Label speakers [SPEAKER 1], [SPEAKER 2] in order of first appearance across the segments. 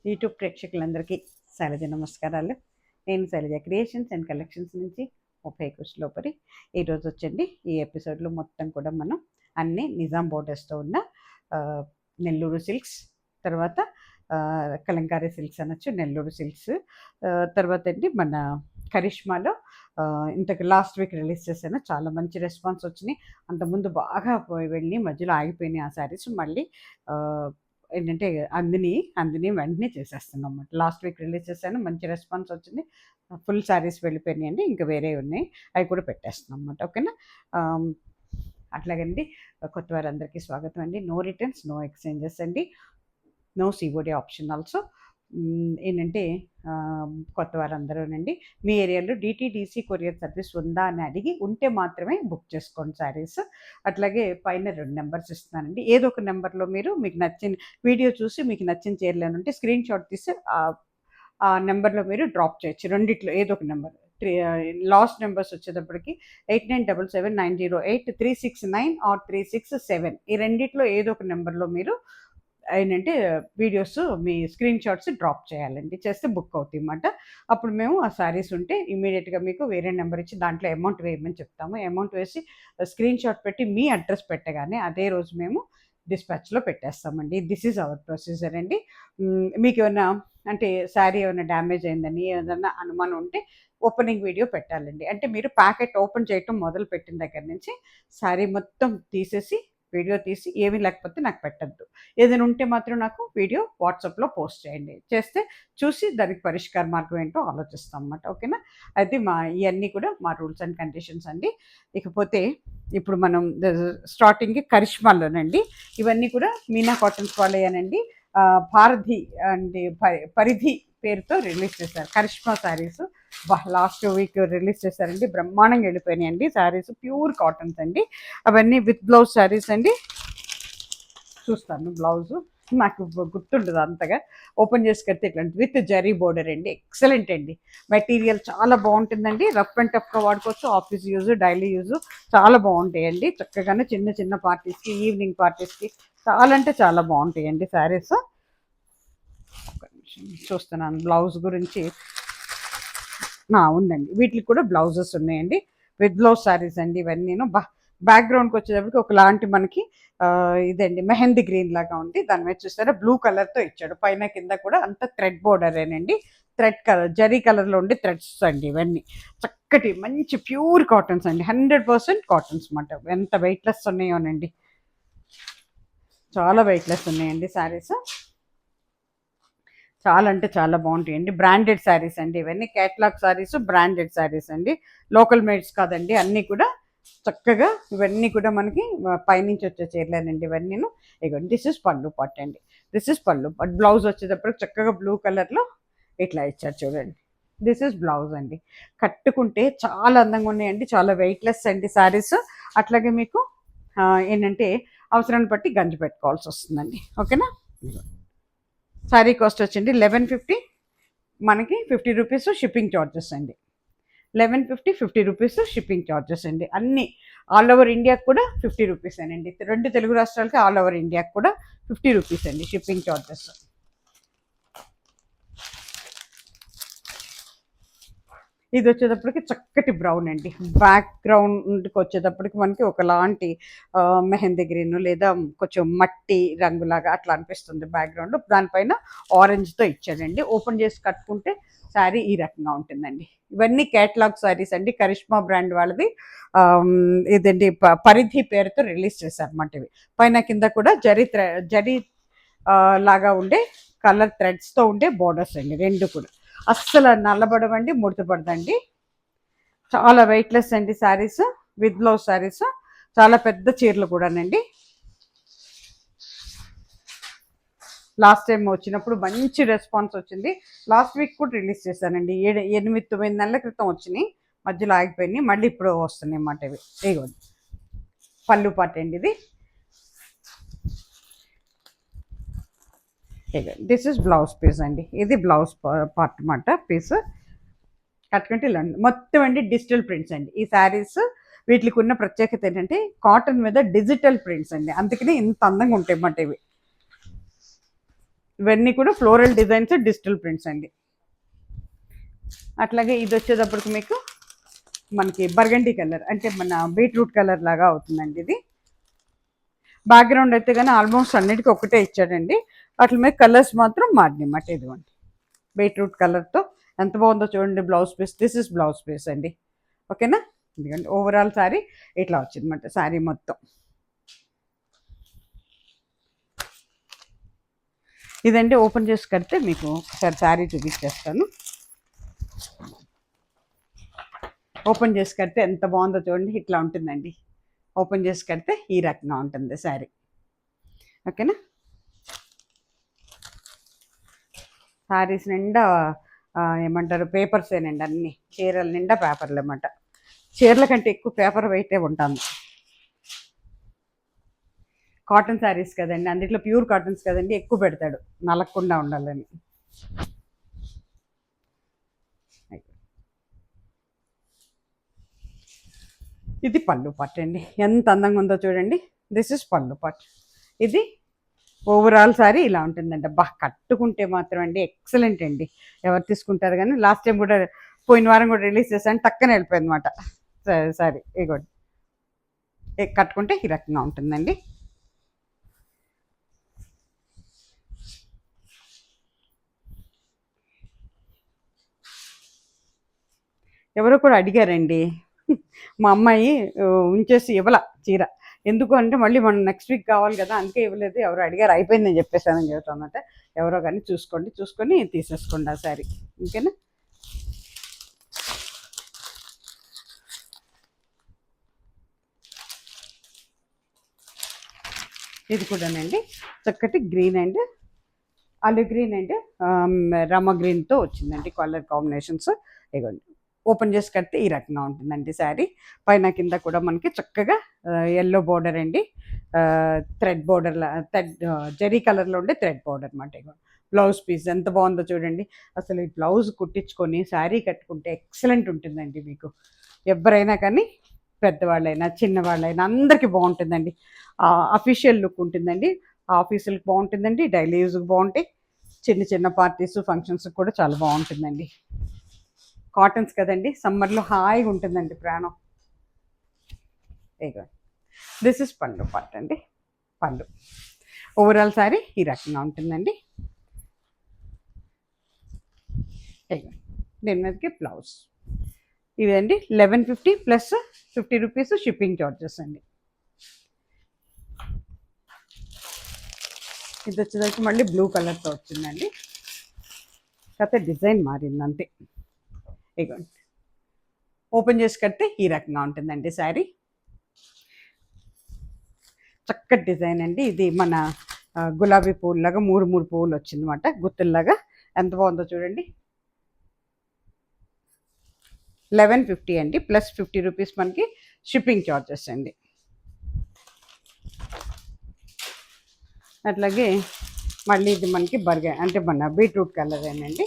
[SPEAKER 1] YouTube ప్రేక్షకులందరికీ శైలజ నమస్కారాలు. నేను శైలజ క్రియేషన్స్ అండ్ కలెక్షన్స్ నుంచి 30 లోపలి ఈరోజు వచ్చండి. ఈ ఎపిసోడ్లో మొత్తం కూడా మనం అన్ని నిజాం బోర్డర్స్తో ఉన్న నెల్లూరు సిల్క్స్, తర్వాత కలంకారీ సిల్క్స్ అనొచ్చు, నెల్లూరు సిల్క్స్, తర్వాత అండి మన కరిష్మాలో ఇంతకు లాస్ట్ వీక్ రిలీజ్ చేశాను. చాలా మంచి రెస్పాన్స్ వచ్చినాయి. అంతకుముందు బాగా వెళ్ళి మధ్యలో ఆగిపోయినాయి ఆ శారీస్. మళ్ళీ ఏంటంటే అందిని వెంటనే చేసేస్తున్నాం అన్నమాట. లాస్ట్ వీక్ రిలీజ్ చేశాను, మంచి రెస్పాన్స్ వచ్చింది. ఫుల్ శారీస్ వెళ్ళిపోయినాయండి, ఇంకా వేరే ఉన్నాయి, అవి కూడా పెట్టేస్తున్నాం అన్నమాట. ఓకేనా? అట్లాగండి, కొత్త వారందరికీ స్వాగతం అండి. నో రిటర్న్స్, నో ఎక్స్చేంజెస్ అండి, నో సిఓడి ఆప్షన్ ఆల్సో. ఏంటంటే కొత్త వారందరూనండి, మీ ఏరియాలో డిటీడీసీ కొరియర్ సర్వీస్ ఉందా అని అడిగి ఉంటే మాత్రమే బుక్ చేసుకోండి శారీస్. అట్లాగే పైన 2 నెంబర్స్ ఇస్తున్నానండి. ఏదో ఒక నెంబర్లో మీరు మీకు నచ్చిన వీడియో చూసి మీకు నచ్చిన చీరలు ఉంటే స్క్రీన్ షాట్ తీసి ఆ నెంబర్లో మీరు డ్రాప్ చేయొచ్చు. రెండిట్లో ఏదో ఒక నెంబర్. లాస్ట్ నెంబర్స్ వచ్చేటప్పటికి 8977908369 ఆర్ 367. ఈ రెండిట్లో ఏదో ఒక నెంబర్లో మీరు ఏంటంటే వీడియోస్ మీ స్క్రీన్ షాట్స్ డ్రాప్ చేయాలండి. చేస్తే బుక్ అవుతాయి అన్నమాట. అప్పుడు మేము ఆ శారీస్ ఉంటే ఇమీడియట్గా మీకు వేరే నెంబర్ ఇచ్చి దాంట్లో అమౌంట్ వేయమని చెప్తాము. అమౌంట్ వేసి స్క్రీన్ షాట్ పెట్టి మీ అడ్రస్ పెట్టగానే అదే రోజు మేము డిస్పాచ్లో పెట్టేస్తామండి. దిస్ ఈజ్ అవర్ ప్రొసీజర్ అండి. మీకు ఏమైనా అంటే శారీ ఏమైనా డ్యామేజ్ అయిందని ఏదైనా అనుమానం ఉంటే ఓపెనింగ్ వీడియో పెట్టాలండి. అంటే మీరు ప్యాకెట్ ఓపెన్ చేయటం మొదలు పెట్టిన దగ్గర నుంచి శారీ మొత్తం తీసేసి వీడియో తీసి ఏమీ లేకపోతే నాకు పెట్టద్దు. ఏదైనా ఉంటే మాత్రం నాకు వీడియో వాట్సాప్లో పోస్ట్ చేయండి. చేస్తే చూసి దానికి పరిష్కార మార్గం ఏంటో ఆలోచిస్తాం అన్నమాట. ఓకేనా? అయితే ఇవన్నీ కూడా మా రూల్స్ అండ్ కండిషన్స్ అండి. ఇకపోతే ఇప్పుడు మనం స్టార్టింగ్ కరిష్మాలోనండి. ఇవన్నీ కూడా మీనా కాటన్స్ వాళ్ళేనండి. భారతి అండ్ పరిధి పేరుతో రిలీజ్ చేశారు Karishma sarees. Last week release చేశారండి. బ్రహ్మాండంగా వెళ్ళిపోయినాయండి శారీస్. ప్యూర్ కాటన్స్ అండి. అవన్నీ విత్ బ్లౌజ్ శారీస్ అండి. చూస్తాను బ్లౌజు, నాకు గుర్తుండదు అంతగా. ఓపెన్ చేసి కడితే ఇట్లాంటి విత్ జరీ బోర్డర్ అండి. ఎక్సలెంట్ అండి. మెటీరియల్ చాలా బాగుంటుందండి. రఫ్ అండ్ టఫ్గా వాడుకోవచ్చు. ఆఫీస్ యూజ్, డైలీ యూజ్ చాలా బాగుంటాయండి. చక్కగానే చిన్న చిన్న పార్టీస్కి, ఈవినింగ్ పార్టీస్కి చాలా అంటే చాలా బాగుంటాయండి శారీస్. చూస్తున్నాను బ్లౌజ్ గురించి. ఉందండి, వీటికి కూడా బ్లౌజెస్ ఉన్నాయండి. విత్ బ్లౌజ్ శారీస్ అండి ఇవన్నీ. బ్యాక్గ్రౌండ్కి వచ్చేటప్పటికి ఒకలాంటి మనకి ఇదండి మెహందీ గ్రీన్ లాగా ఉంది. దాని మీద చూస్తారా బ్లూ కలర్తో ఇచ్చాడు. పైన కింద కూడా అంత థ్రెడ్ బోర్డరేనండి. థ్రెడ్ కలర్, జరీ కలర్లో ఉండే థ్రెడ్స్ అండి ఇవన్నీ. చక్కటి మంచి ప్యూర్ కాటన్స్ అండి. 100% కాటన్స్ అన్నమాట. ఎంత వెయిట్లెస్ ఉన్నాయోనండి, చాలా వెయిట్లెస్ ఉన్నాయండి శారీస్. చాలా అంటే చాలా బాగుంటాయండి. బ్రాండెడ్ శారీస్ అండి ఇవన్నీ. క్యాటలాగ్ శారీస్, బ్రాండెడ్ శారీస్ అండి. లోకల్ మేడ్స్ కాదండి, అన్నీ కూడా చక్కగా. ఇవన్నీ కూడా మనకి పైనుంచి వచ్చే చీరలేనండి ఇవన్నీను. ఇగోండి, దిస్ ఇస్ పళ్ళు పట్టు అండి. దిస్ ఇస్ పళ్ళు పట్టు. బ్లౌజ్ వచ్చేటప్పుడు చక్కగా బ్లూ కలర్లో ఇట్లా ఇచ్చారు చూడండి. దిస్ ఇస్ బ్లౌజ్ అండి. కట్టుకుంటే చాలా అందంగా ఉన్నాయండి. చాలా వెయిట్లెస్ అండి శారీస్. అట్లాగే మీకు ఏంటంటే అవసరాన్ని బట్టి గంజి పెట్టుకోవాల్సి వస్తుందండి. ఓకేనా? శారీ కాస్ట్ వచ్చింది 1150. మనకి 50 రూపీస్ షిప్పింగ్ ఛార్జెస్ అండి. 1150 రూపీస్ షిప్పింగ్ ఛార్జెస్ అండి. అన్నీ ఆల్ ఓవర్ ఇండియాకి కూడా 50 రూపీస్ అండి. 2 తెలుగు రాష్ట్రాలకి ఆల్ ఓవర్ ఇండియాకి కూడా 50 రూపీస్ అండి షిప్పింగ్ ఛార్జెస్. ఇది వచ్చేటప్పటికి చక్కటి బ్రౌన్ అండి. బ్యాక్గ్రౌండ్కి వచ్చేటప్పటికి మనకి ఒకలాంటి మెహందీ గ్రీన్ లేదా కొంచెం మట్టి రంగులాగా అట్లా అనిపిస్తుంది బ్యాక్గ్రౌండ్. దానిపైన ఆరెంజ్తో ఇచ్చాడండి. ఓపెన్ చేసి కట్టుకుంటే శారీ ఈ రకంగా ఉంటుందండి. ఇవన్నీ క్యాటలాగ్ శారీస్ అండి. కరిష్మా బ్రాండ్ వాళ్ళది. ఇదండి పరిధి పేరుతో రిలీజ్ చేశారన్నమాట. ఇవి పైన కింద కూడా జరీ లాగా ఉండే కలర్ థ్రెడ్స్తో ఉండే బోర్డర్స్ అండి. రెండు కూడా అస్సలు నల్లబడవండి, ముడతపడదండి. చాలా వెయిట్లెస్ అండి శారీస్. With blouse saris. చాలా పెద్ద చీరలు కూడానండి. లాస్ట్ టైం వచ్చినప్పుడు మంచి రెస్పాన్స్ వచ్చింది. లాస్ట్ వీక్ కూడా రిలీజ్ చేశానండి. 8-9 నెలల క్రితం వచ్చినాయి, మధ్యలో ఆగిపోయినాయి. మళ్ళీ ఇప్పుడు వస్తున్నాయి అన్నమాట ఇవి. ఇదిగోండి పళ్ళు పాట అండి ఇది. దిస్ ఇస్ బ్లౌజ్ పీస్ అండి. ఇది బ్లౌజ్ పార్ట్ అన్నమాట. పీస్ కట్టుకుంటే ఇలా మొత్తం అండి డిజిటల్ ప్రింట్స్ అండి ఈ శారీస్. వీటికి ఉన్న ప్రత్యేకత ఏంటంటే కాటన్ మీద డిజిటల్ ప్రింట్స్ అండి. అందుకని ఇంత అందంగా ఉంటాయి అన్నమాట ఇవి. ఇవన్నీ కూడా ఫ్లోరల్ డిజైన్స్, డిజిటల్ ప్రింట్స్ అండి. అట్లాగే ఇది వచ్చేటప్పటికి మీకు మనకి బర్గండీ కలర్, అంటే మన బీట్రూట్ కలర్ లాగా అవుతుందండి. ఇది బ్యాక్గ్రౌండ్ అయితే కానీ ఆల్మోస్ట్ అన్నిటికీ ఒకటే ఇచ్చాడండి. అట్ల మీద కలర్స్ మాత్రం మారినమాట. ఇదిగోండి బీట్రూట్ కలర్తో ఎంత బాగుందో చూడండి. Blouse piece, this is blouse piece అండి. ఓకేనా. ఎందుకంటే ఓవరాల్ శారీ ఇట్లా వచ్చిందన్నమాట. శారీ మొత్తం ఇదండి. ఓపెన్ చేసి కడితే మీకు ఒకసారి శారీ చూపించేస్తాను. ఓపెన్ చేసి కడితే ఎంత బాగుందో చూడండి. ఇట్లా ఉంటుందండి. ఓపెన్ చేసి కడితే ఈ రకంగా ఉంటుంది శారీ. ఓకేనా. శారీస్ నిండా ఏమంటారు పేపర్సేనండి. అన్నీ చీరల నిండా పేపర్లు అన్నమాట. చీరల కంటే ఎక్కువ పేపర్ వెయిటే ఉంటుంది. కాటన్ శారీస్ కదండి, అందులో ప్యూర్ కాటన్స్ కదండి, ఎక్కువ పెడతాడు నలగకుండా ఉండాలని. ఇది పళ్ళు పార్ట్ అండి. ఎంత అందంగా ఉందో చూడండి. దిస్ ఇస్ పళ్ళు పార్ట్. ఇది ఓవరాల్ సారీ ఇలా ఉంటుందండి. అబ్బా కట్టుకుంటే మాత్రం అండి ఎక్సలెంట్ అండి. ఎవరు తీసుకుంటారు కానీ లాస్ట్ టైం కూడా పోయిన వారం కూడా రిలీజ్ చేశాను, టక్కన వెళ్ళిపోయింది అనమాట. సారీ ఇగోండి కట్టుకుంటే ఈ రకంగా ఉంటుందండి. ఎవరో కూడా అడిగారండి, మా అమ్మాయి ఉంచేసి ఇవ్వాల చీర. ఎందుకు అంటే మళ్ళీ మనం నెక్స్ట్ వీక్ కావాలి కదా, అందుకే ఇవ్వలేదు. ఎవరో అడిగారు, అయిపోయిందని చెప్పేసానని చెబుతామన్నమాట. ఎవరో కానీ చూసుకొని తీసేసుకోండి ఆ శారీ. ఓకేనా. ఇది కూడానండి చక్కటి green and olive green and రమ గ్రీన్తో వచ్చిందండి కలర్ కాంబినేషన్స్. ఇవ్వండి ఓపెన్ చేసి కడితే ఈ రకంగా ఉంటుందండి శారీ. పైన కింద కూడా మనకి చక్కగా ఎల్లో బోర్డర్ అండి, థ్రెడ్ బోర్డర్, జెరీ కలర్లో ఉండే థ్రెడ్ బోర్డర్ అనమాట. ఇగో బ్లౌజ్ పీస్ ఎంత బాగుందో చూడండి. అసలు ఈ బ్లౌజ్ కుట్టించుకొని శారీ కట్టుకుంటే ఎక్సలెంట్ ఉంటుందండి. మీకు ఎవరైనా కానీ పెద్దవాళ్ళైనా చిన్నవాళ్ళైనా అందరికీ బాగుంటుందండి. అఫీషియల్ లుక్ ఉంటుందండి. ఆఫీసులకు బాగుంటుందండి, డైలీ యూజ్కి బాగుంటాయి, చిన్న చిన్న పార్టీస్ ఫంక్షన్స్కి కూడా చాలా బాగుంటుందండి. కాటన్స్ కదండి, సమ్మర్లో హాయిగా ఉంటుందండి ప్రాణం. ఇగో దిస్ ఇస్ పళ్ళు పార్ట్ అండి. పళ్ళు ఓవరాల్ శారీ ఈ రకంగా ఉంటుందండి. ఇగో దీని మీదకి బ్లౌజ్ ఇదండి 1150 ప్లస్ 50 రూపీస్ షిప్పింగ్ చార్జెస్ అండి. ఇది వచ్చేసరికి మళ్ళీ బ్లూ కలర్తో వచ్చిందండి, కాకపోతే డిజైన్ మారింది అంతే. ఇగోండి ఓపెన్ చేసి కడితే ఈ రకంగా ఉంటుందండి శారీ. చక్కటి డిజైన్ అండి. ఇది మన గులాబీ పువ్వులాగా మూడు పువ్వులు వచ్చిందన్నమాట, గుత్తుల్లాగా. ఎంత బాగుందో చూడండి. 1150 అండి ప్లస్ 50 రూపీస్ మనకి షిప్పింగ్ చార్జెస్ అండి. అట్లాగే మళ్ళీ ఇది మనకి బర్గర్ అంటే మన బీట్రూట్ కలర్ ఏనండి.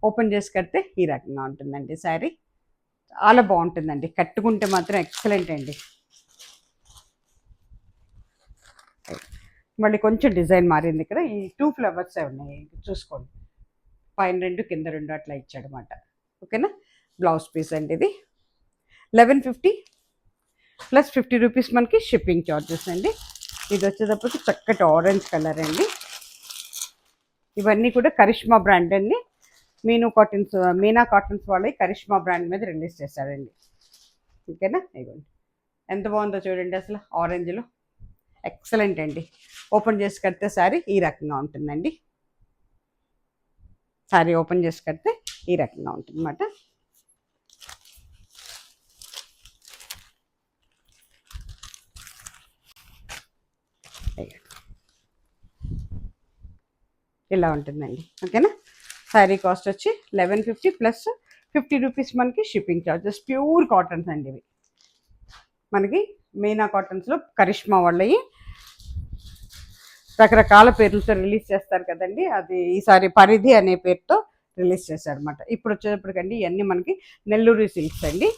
[SPEAKER 1] ఓపెన్ చేసి కడితే ఈ రకంగా ఉంటుందండి శారీ. చాలా బాగుంటుందండి, కట్టుకుంటే మాత్రం ఎక్సలెంట్ అండి. మళ్ళీ కొంచెం డిజైన్ మారింది. ఇక్కడ ఈ 2 ఫ్లవర్స్ ఉన్నాయి చూసుకోండి, పైన 2 కింద 2 అట్లా ఇచ్చాడనమాట. ఓకేనా. బ్లౌజ్ పీస్ అండి ఇది 1150 ప్లస్ 50 రూపీస్ మనకి షిప్పింగ్ చార్జెస్ అండి. ఇది వచ్చేటప్పటికి చక్కటి ఆరెంజ్ కలర్ అండి. ఇవన్నీ కూడా కరిష్మా బ్రాండ్ అండి. మీనా కాటన్స్ వాళ్ళకి కరిష్మా బ్రాండ్ మీద రిలీజ్ చేశారండి. ఓకేనా. ఇవ్వండి ఎంత బాగుందో చూడండి, అసలు ఆరెంజ్లో ఎక్సలెంట్ అండి. ఓపెన్ చేసి కడితే శారీ ఈ రకంగా ఉంటుందండి. శారీ ఓపెన్ చేసి కడితే ఈ రకంగా ఉంటుంది అన్నమాట. ఇలా ఉంటుందండి. ఓకేనా. శారీ కాస్ట్ వచ్చి 1150 ప్లస్ 50 రూపీస్ మనకి షిప్పింగ్ చార్జెస్. ప్యూర్ కాటన్స్ అండి ఇవి. మనకి మీనా కాటన్స్లో కరిష్మా వాళ్ళవి రకరకాల పేర్లతో రిలీజ్ చేస్తారు కదండి, అది ఈసారి పరిధి అనే పేరుతో రిలీజ్ చేశారనమాట. ఇప్పుడు వచ్చేటప్పటికండి ఇవన్నీ మనకి నెల్లూరు సిల్క్స్ అండి.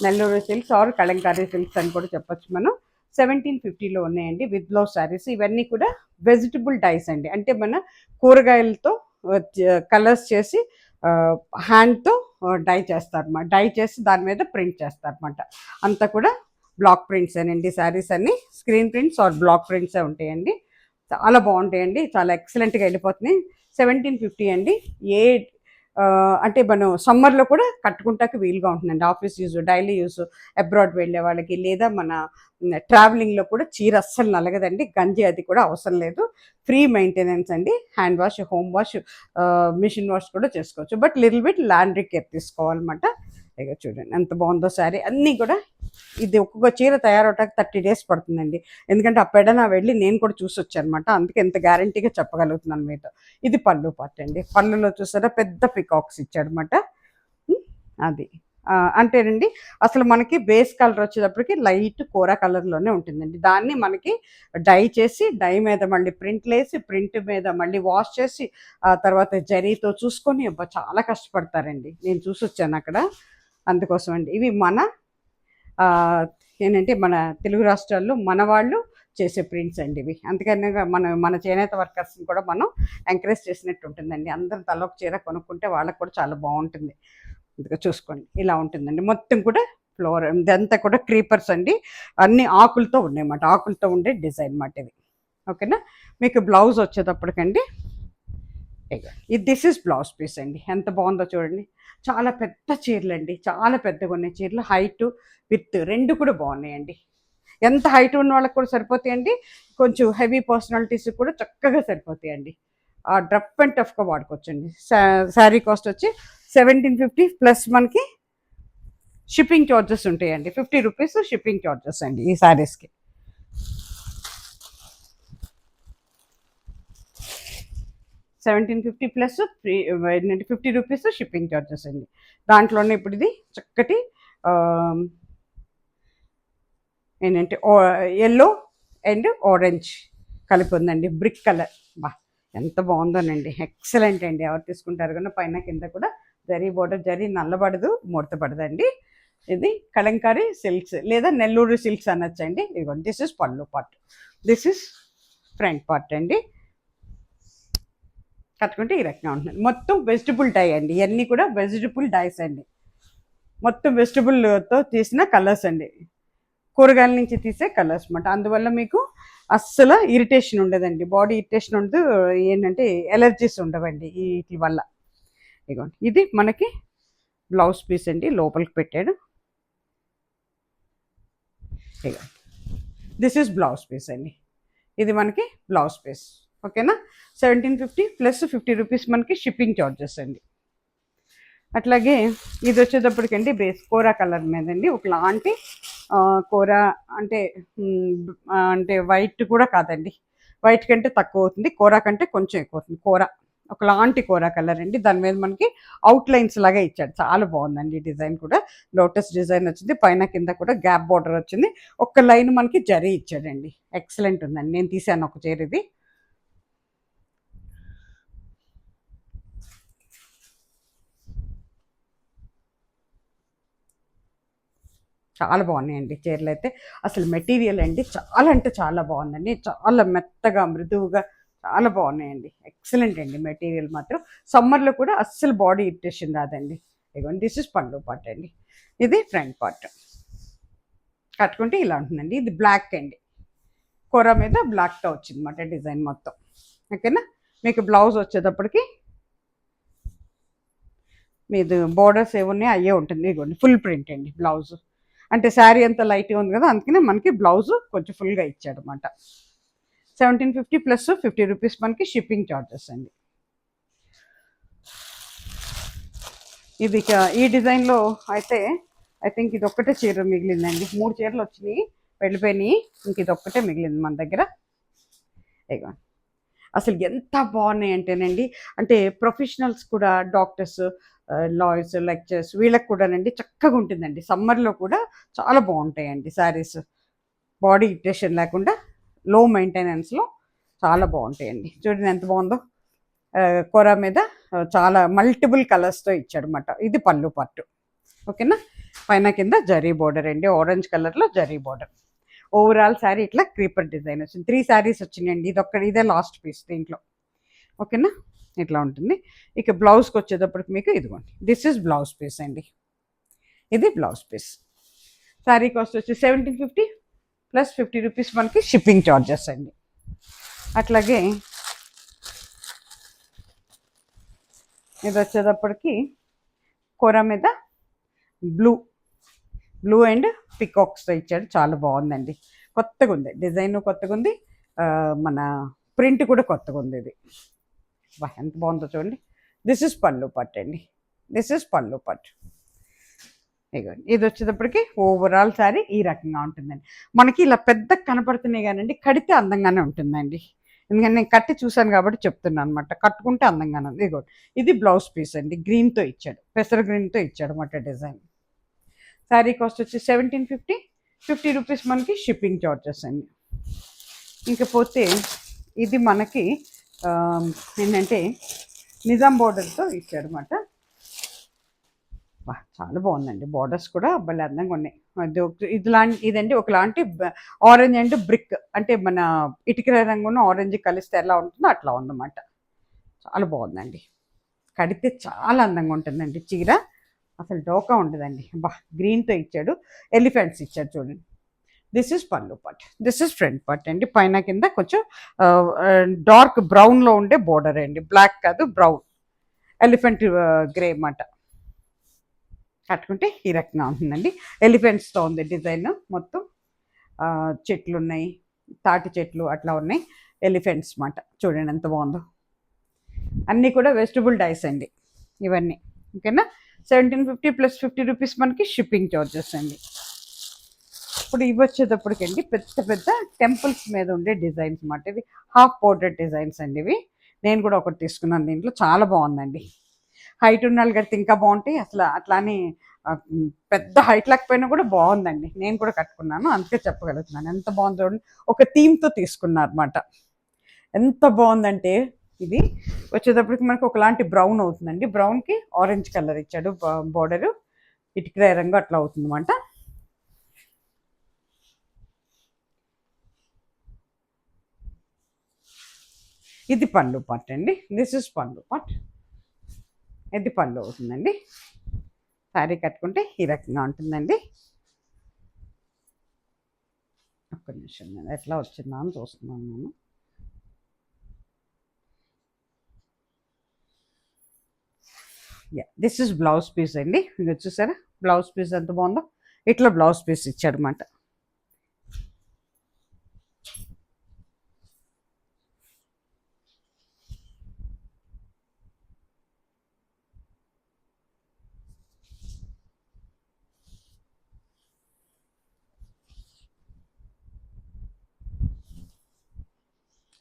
[SPEAKER 1] Nellore silks or Kalamkari silks అని కూడా చెప్పొచ్చు మనం. 1750లో ఉన్నాయండి విత్ బ్లౌజ్ శారీస్. ఇవన్నీ కూడా వెజిటబుల్ డైస్ అండి. అంటే మన కూరగాయలతో కలర్స్ చేసి హ్యాండ్తో డై చేస్తారన్నమాట. డై చేసి దాని మీద ప్రింట్ చేస్తారన్నమాట. అంతా కూడా బ్లాక్ ప్రింట్స్ అనండి శారీస్ అన్ని. స్క్రీన్ ప్రింట్స్ ఆర్ బ్లాక్ ప్రింట్సే ఉంటాయండి. చాలా బాగుంటాయండి, చాలా ఎక్సలెంట్గా వెళ్ళిపోతున్నాయి. 1750 అండి. ఏ అంటే మనం సమ్మర్లో కూడా కట్టుకుంటాకి వీలుగా ఉంటుందండి. Office use, daily use, abroad వెళ్ళే వాళ్ళకి, లేదా మన ట్రావెలింగ్లో కూడా చీర అస్సలు నలగదండి. గంజి అది కూడా అవసరం లేదు. ఫ్రీ మెయింటెనెన్స్ అండి. Hand wash, home wash, machine wash కూడా చేసుకోవచ్చు. But little bit laundry care తీసుకోవాలన్నమాట. ఇక చూడండి ఎంత బాగుందో శారీ. అన్నీ కూడా ఇది ఒక్కొక్క చీర తయారవటానికి 30 days పడుతుందండి. ఎందుకంటే ఆ పెడన వెళ్ళి నేను కూడా చూసి వచ్చాను అనమాట. అందుకే ఎంత గ్యారంటీగా చెప్పగలుగుతున్నాను మీతో. ఇది పళ్ళు పార్ట్ అండి. పళ్ళులో చూసారా పెద్ద పికాక్స్ ఇచ్చాడనమాట. అది అంటేనండి అసలు మనకి బేస్ కలర్ వచ్చేటప్పటికి లైట్ కోరా కలర్లోనే ఉంటుందండి. దాన్ని మనకి డై చేసి, డై మీద మళ్ళీ ప్రింట్లు వేసి, ప్రింట్ మీద మళ్ళీ వాష్ చేసి, ఆ తర్వాత జరీతో చూసుకొని చాలా కష్టపడతారండి. నేను చూసి వచ్చాను అక్కడ. అందుకోసం అండి ఇవి మన ఏంటంటే మన తెలుగు రాష్ట్రాల్లో మన వాళ్ళు చేసే ప్రింట్స్ అండి ఇవి. అందుకని మన చేనేత వర్కర్స్ని కూడా మనం ఎంకరేజ్ చేసినట్టు ఉంటుందండి. అందరూ తలొక చీర కొనుక్కుంటే వాళ్ళకు కూడా చాలా బాగుంటుంది. అందుకే చూసుకోండి ఇలా ఉంటుందండి. మొత్తం కూడా ఫ్లోర్ ఇదంతా కూడా క్రీపర్స్ అండి. అన్ని ఆకులతో ఉన్నాయన్నమాట. ఆకులతో ఉండే డిజైన్ అన్నమాట ఇది. ఓకేనా. మీకు బ్లౌజ్ వచ్చేటప్పటికండి ఇది దిస్ ఇస్ బ్లౌజ్ పీస్ అండి. ఎంత బాగుందో చూడండి. చాలా పెద్ద చీరలు అండి, చాలా పెద్దగా ఉన్నాయి చీరలు. హైట్ విత్ రెండు కూడా బాగున్నాయండి. ఎంత హైట్ ఉన్న వాళ్ళకి కూడా సరిపోతాయండి. కొంచెం హెవీ పర్సనాలిటీస్ కూడా చక్కగా సరిపోతాయండి. రఫ్ అండ్ టఫ్గా వాడుకోవచ్చండి. శారీ కాస్ట్ వచ్చి 1750 ప్లస్ మనకి షిప్పింగ్ చార్జెస్ ఉంటాయండి. 50 రూపీస్ షిప్పింగ్ చార్జెస్ అండి ఈ శారీస్కి. $1750 ప్లస్ 50 రూపీస్ షిప్పింగ్ చార్జెస్ అండి. దాంట్లోనే ఇప్పుడు ఇది చక్కటి ఏంటంటే ఎల్లో అండ్ ఆరెంజ్ కలిపి ఉందండి. Brick colour. బా ఎంత బాగుందోనండి. ఎక్సలెంట్ అండి. ఎవరు తీసుకుంటారు కన్నా పైన కింద కూడా జరీ బోర్డర్, జరీ నల్లబడదు, ముడతపడదండి. ఇది కలంకారీ సిల్క్స్ లేదా నెల్లూరు సిల్క్స్ అనొచ్చండి. ఇదిగోండి దిస్ ఇస్ పళ్ళు part, this is front part అండి. కట్టుకుంటే ఈ రకంగా ఉంటుంది. మొత్తం వెజిటబుల్ డై అండి. ఇవన్నీ కూడా వెజిటబుల్ డైస్ అండి. మొత్తం వెజిటబుల్తో తీసిన కలర్స్ అండి. కూరగాయల నుంచి తీసే కలర్స్ అన్నమాట. అందువల్ల మీకు అస్సలు ఇరిటేషన్ ఉండదండి. బాడీ ఇరిటేషన్ ఉండదు. ఏంటంటే ఎలర్జీస్ ఉండవండి వీటి వల్ల. ఇదిగోండి ఇది మనకి బ్లౌజ్ పీస్ అండి. లోపలికి పెట్టాడు. ఇక దిస్ ఈజ్ బ్లౌజ్ పీస్ అండి. ఇది మనకి బ్లౌజ్ పీస్. ఓకేనా. 1750 ప్లస్ 50 రూపీస్ మనకి షిప్పింగ్ చార్జెస్ అండి. అట్లాగే ఇది వచ్చేటప్పటికండి బేస్ కోరా కలర్ మీదండి. ఒకలాంటి కోరా అంటే అంటే వైట్ కూడా కాదండి, వైట్ కంటే తక్కువ అవుతుంది, కోరా కంటే కొంచెం ఎక్కువ అవుతుంది. కోరా ఒకలాంటి కోరా కలర్ అండి. దాని మీద మనకి అవుట్లైన్స్ లాగా ఇచ్చాడు. చాలా బాగుందండి డిజైన్ కూడా. లోటస్ డిజైన్ వచ్చింది. పైన కింద కూడా గ్యాప్ బార్డర్ వచ్చింది. ఒక్క లైన్ మనకి జరీ ఇచ్చాడండి. ఎక్సలెంట్ ఉందండి. నేను తీసాను ఒక చీర ఇది. చాలా బాగున్నాయండి చీరలు అయితే. అసలు మెటీరియల్ అండి చాలా అంటే చాలా బాగుందండి. చాలా మెత్తగా మృదువుగా చాలా బాగున్నాయండి. ఎక్సలెంట్ అండి మెటీరియల్ మాత్రం. సమ్మర్లో కూడా అస్సలు బాడీ ఇరిటేషన్ రాదండి. ఇదిగోండి దిస్ ఇస్ పళ్ళు పార్ట్ అండి. ఇది ఫ్రంట్ పార్ట్. కట్టుకుంటే ఇలా ఉంటుందండి. ఇది బ్లాక్ అండి. కూర మీద బ్లాక్తో వచ్చింది అన్నమాట డిజైన్ మొత్తం. ఓకేనా. మీకు బ్లౌజ్ వచ్చేటప్పటికి మీది బోర్డర్స్ ఏమున్నాయి అయ్యే ఉంటుంది. ఇదిగోండి ఫుల్ ప్రింట్ అండి బ్లౌజ్. అంటే శారీ అంతా లైట్గా ఉంది కదా, అందుకనే మనకి బ్లౌజ్ కొంచెం ఫుల్గా ఇచ్చాడు అనమాట. 1750 ప్లస్ 50 రూపీస్ మనకి షిప్పింగ్ చార్జెస్ అండి. ఇది ఈ డిజైన్లో అయితే ఐ థింక్ ఇది ఒక్కటే చీర మిగిలిందండి. 3 చీరలు వచ్చినాయి, వెళ్ళిపోయినాయి. ఇంక ఇది ఒక్కటే మిగిలింది మన దగ్గర. ఇగో అసలు ఎంత బాగున్నాయి అంటేనండి, అంటే ప్రొఫెషనల్స్ కూడా, డాక్టర్స్, లాయర్స్, లెక్చర్స్ వీళ్ళకి కూడానండి చక్కగా ఉంటుందండి. సమ్మర్లో కూడా చాలా బాగుంటాయండి శారీస్. బాడీ ఇరిటేషన్ లేకుండా లో మెయింటెనెన్స్లో చాలా బాగుంటాయండి. చూడండి ఎంత బాగుందో. కూర మీద చాలా మల్టిపుల్ కలర్స్తో ఇచ్చాడు అనమాట. ఇది పళ్ళు పట్టు. ఓకేనా. పైన కింద జరీ బోర్డర్ అండి, ఆరెంజ్ కలర్లో జరీ బోర్డర్. ఓవరాల్ శారీ ఇట్లా క్రీపర్ డిజైన్ వచ్చింది. 3 శారీస్ వచ్చినాయండి. ఇదే లాస్ట్ పీస్ దీంట్లో. ఓకేనా, ఇట్లా ఉంటుంది. ఇక బ్లౌజ్కి వచ్చేటప్పటికి మీకు ఇదిగోండి, దిస్ ఇస్ బ్లౌజ్ పీస్ అండి. ఇది బ్లౌజ్ పీస్. శారీ కాస్ట్ వచ్చి 1750 ప్లస్ 50 రూపీస్ మనకి షిప్పింగ్ చార్జెస్ అండి. అట్లాగే ఇది వచ్చేటప్పటికి కూర మీద బ్లూ అండ్ పికాక్స్తో ఇచ్చాడు. చాలా బాగుందండి, కొత్తగా ఉంది, డిజైన్ కొత్తగా ఉంది, మన ప్రింట్ కూడా కొత్తగా ఉంది. ఇది ఎంత బాగుందో చూడండి. దిస్ ఇస్ పళ్ళు పట్టు అండి, దిస్ ఇస్ పళ్ళు పట్టు. ఇది వచ్చేటప్పటికి ఓవరాల్ శారీ ఈ రకంగా ఉంటుందండి. మనకి ఇలా పెద్ద కనపడుతున్నాయి కానండి, కడితే అందంగానే ఉంటుందండి. ఎందుకంటే నేను కట్టి చూశాను కాబట్టి చెప్తున్నాను అనమాట. కట్టుకుంటే అందంగానే ఉంది. ఇది బ్లౌజ్ పీస్ అండి, గ్రీన్తో ఇచ్చాడు, పెసర గ్రీన్తో ఇచ్చాడు అన్నమాట డిజైన్. శారీ కాస్ట్ వచ్చి 1750, 50 రూపీస్ మనకి షిప్పింగ్ చార్జెస్ అండి. ఇంకపోతే ఇది మనకి ఏంటంటే నిజాం బోర్డర్తో ఇచ్చాడు అన్నమాట. చాలా బాగుందండి, బార్డర్స్ కూడా భలే అందంగా ఉన్నాయి. ఇదండి ఒకలాంటి ఆరెంజ్ అండ్ బ్రిక్, అంటే మన ఇటుక రంగును ఆరెంజ్ కలిస్తే ఎలా ఉంటుందో అట్లా ఉందన్నమాట. చాలా బాగుందండి, కడితే చాలా అందంగా ఉంటుందండి చీర, అసలు డోకా ఉండదండి. గ్రీన్తో ఇచ్చాడు, ఎలిఫెంట్స్ ఇచ్చాడు చూడండి. దిస్ ఇస్ పళ్ళు పట్, దిస్ ఇస్ ఫ్రంట్ పట్ అండి. పైన కింద కొంచెం డార్క్ బ్రౌన్లో ఉండే బోర్డర్ అండి, బ్లాక్ కాదు బ్రౌన్, ఎలిఫెంట్ గ్రే అన్నమాట. కట్టుకుంటే ఈ రకంగా ఉంటుందండి. ఎలిఫెంట్స్తో ఉంది డిజైన్, మొత్తం చెట్లు ఉన్నాయి, తాటి చెట్లు అట్లా ఉన్నాయి, ఎలిఫెంట్స్ అన్నమాట. చూడండి ఎంత బాగుందో. అన్నీ కూడా వెజిటబుల్ డైస్ అండి ఇవన్నీ. ఓకేనా, 1750 ప్లస్ 50 రూపీస్ మనకి షిప్పింగ్ చార్జెస్ అండి. ఇప్పుడు ఇవి వచ్చేటప్పటికండి పెద్ద పెద్ద టెంపుల్స్ మీద ఉండే డిజైన్స్ అన్నమాట. ఇవి హాఫ్ బోర్డర్ డిజైన్స్ అండి. ఇవి నేను కూడా ఒకటి తీసుకున్నాను, దీంట్లో చాలా బాగుందండి. హైట్ ఉన్న వాళ్ళు కడితే ఇంకా బాగుంటాయి. అసలు అట్లానే పెద్ద హైట్ లేకపోయినా కూడా బాగుందండి. నేను కూడా కట్టుకున్నాను, అందుకే చెప్పగలుగుతున్నాను ఎంత బాగుంది చూడండి. ఒక థీమ్తో తీసుకున్నారు అనమాట. ఎంత బాగుందంటే ఇది వచ్చేటప్పటికి మనకి ఒకలాంటి బ్రౌన్ అవుతుందండి. బ్రౌన్కి ఆరెంజ్ కలర్ ఇచ్చాడు బోర్డరు, ఇటుక రంగు అట్లా అవుతుంది అనమాట. ఇది పళ్ళు పార్ట్ అండి, దిస్ ఇస్ పళ్ళు పార్ట్. ఇది పళ్ళు అవుతుందండి. శారీ కట్టుకుంటే ఈ రకంగా ఉంటుందండి. ఒక్క నిమిషం, నేను ఎట్లా వచ్చిందా అని చూస్తున్నాను నేను. దిస్ ఇస్ బ్లౌజ్ పీస్ అండి. ఇది వచ్చేసారా బ్లౌజ్ పీస్ ఎంత బాగుందో, ఇట్లా బ్లౌజ్ పీస్ ఇచ్చాడు అన్నమాట.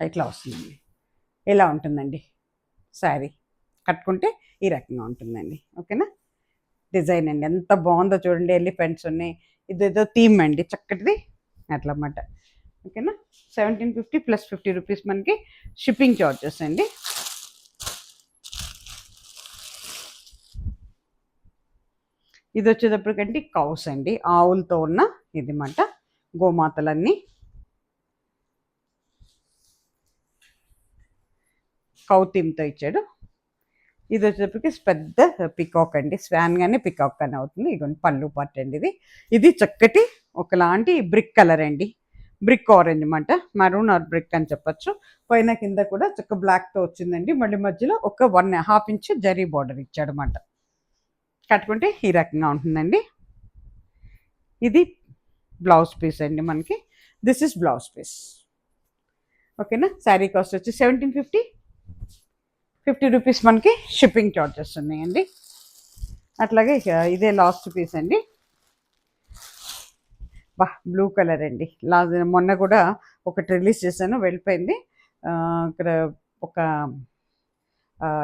[SPEAKER 1] ఇట్లా వస్తుందండి, ఇలా ఉంటుందండి శారీ కట్టుకుంటే ఈ రకంగా ఉంటుందండి. ఓకేనా, డిజైన్ అండి ఎంత బాగుందో చూడండి. ఎలిఫెంట్స్ ఉన్నాయి, ఇదేదో థీమ్ అండి చక్కటిది అట్లా అన్నమాట. ఓకేనా, 1750 ప్లస్ 50 రూపీస్ మనకి షిప్పింగ్ చార్జెస్ అండి. ఇది వచ్చేటప్పటికంటే కౌస్ అండి, ఆవులతో ఉన్న ఇది మాట, గోమాతలన్నీ కౌ థీమ్తో ఇచ్చాడు. ఇది వచ్చేటప్పటికి పెద్ద పికాక్ అండి, స్వాన్ కానీ పికాక్ కానీ అవుతుంది. ఇదిగోండి పళ్ళు పార్ట్ అండి. ఇది చక్కటి ఒకలాంటి బ్రిక్ కలర్ అండి, బ్రిక్ ఆరెంజ్ అనమాట, మరూన్ ఆర్ బ్రిక్ అని చెప్పచ్చు. పైన కింద కూడా చక్క బ్లాక్తో వచ్చిందండి. మళ్ళీ మధ్యలో ఒక 1.5 ఇంచ్ జరీ బార్డర్ ఇచ్చాడు అనమాట. కట్టుకుంటే ఈ రకంగా ఉంటుందండి. ఇది బ్లౌజ్ పీస్ అండి మనకి, దిస్ ఇస్ బ్లౌజ్ పీస్. ఓకేనా, శారీ కాస్ట్ వచ్చి 1750, 50 రూపీస్ మనకి షిప్పింగ్ చార్జెస్ ఉన్నాయండి. అట్లాగే ఇదే లాస్ట్ పీస్ అండి. బ్లూ కలర్ అండి. మొన్న కూడా ఒకటి రిలీజ్ చేశాను, వెళ్ళిపోయింది. ఇక్కడ ఒక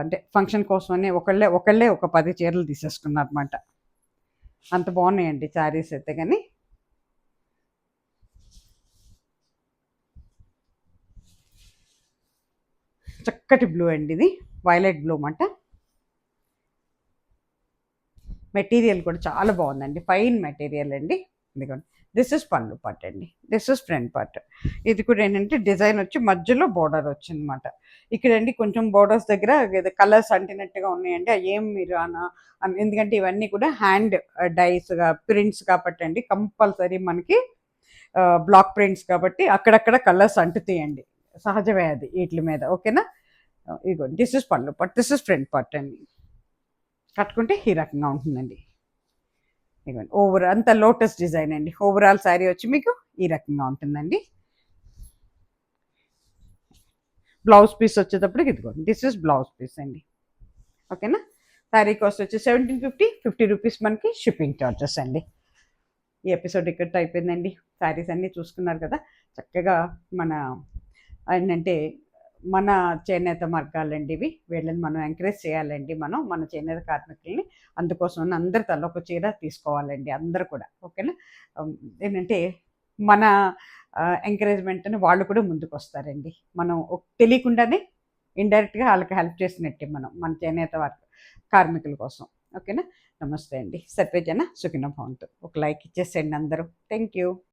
[SPEAKER 1] అంటే ఫంక్షన్ కోసమని ఒకళ్ళే ఒక 10 చీరలు తీసేసుకున్నారు అనమాట. అంత బాగున్నాయండి శారీస్ అయితే. కానీ చక్కటి బ్లూ అండి, ఇది వైలెట్ బ్లూ అన్నమాట. మెటీరియల్ కూడా చాలా బాగుందండి, ఫైన్ మెటీరియల్ అండి. ఇదిగోండి, దిస్ ఇస్ పళ్ళు పార్ట్ అండి, దిస్ ఇస్ ఫ్రంట్ పార్ట్. ఇది కూడా ఏంటంటే డిజైన్ వచ్చి మధ్యలో బోర్డర్ వచ్చిందన్నమాట. ఇక్కడండి కొంచెం బోర్డర్స్ దగ్గర కలర్స్ అంటినట్టుగా ఉన్నాయండి, అవి ఏం మీరు ఎందుకంటే ఇవన్నీ కూడా హ్యాండ్ డైస్గా ప్రింట్స్ కాబట్టి అండి, కంపల్సరీ మనకి బ్లాక్ ప్రింట్స్ కాబట్టి అక్కడక్కడ కలర్స్ అంటుతాయండి, సహజమే అది వీటి మీద. ఓకేనా, ఇదిగో దిస్ ఇస్ పళ్ళు part, this is front part అండి. కట్టుకుంటే ఈ రకంగా ఉంటుందండి. ఇదిగోండి, అంత లోటస్ డిజైన్ అండి. ఓవరాల్ శారీ వచ్చి మీకు ఈ రకంగా ఉంటుందండి. బ్లౌజ్ పీస్ వచ్చేటప్పటికి ఇదిగోండి, దిస్ ఇస్ బ్లౌజ్ పీస్ అండి. ఓకేనా, శారీ కాస్ట్ వచ్చి 1750 రూపీస్ మనకి షిప్పింగ్ ఛార్జెస్ అండి. ఈ ఎపిసోడ్ ఇక్కడితో అయిపోయిందండి. శారీస్ అన్నీ చూసుకున్నారు కదా, చక్కగా మన ఏంటంటే మన చేనేత మార్గాలండి ఇవి. వీళ్ళని మనం ఎంకరేజ్ చేయాలండి, మన చేనేత కార్మికుల్ని. అందుకోసం అందరు తల ఒక చీర తీసుకోవాలండి, అందరు కూడా. ఓకేనా, ఏంటంటే మన ఎంకరేజ్మెంట్ని వాళ్ళు కూడా ముందుకు వస్తారండి. మనం తెలియకుండానే ఇండైరెక్ట్గా వాళ్ళకి హెల్ప్ చేసినట్టే మన చేనేత కార్మికుల కోసం. ఓకేనా, నమస్తే అండి. సర్వేజన సుఖినో భవంతు. ఒక లైక్ ఇచ్చేసేయండి అందరూ. Thank you.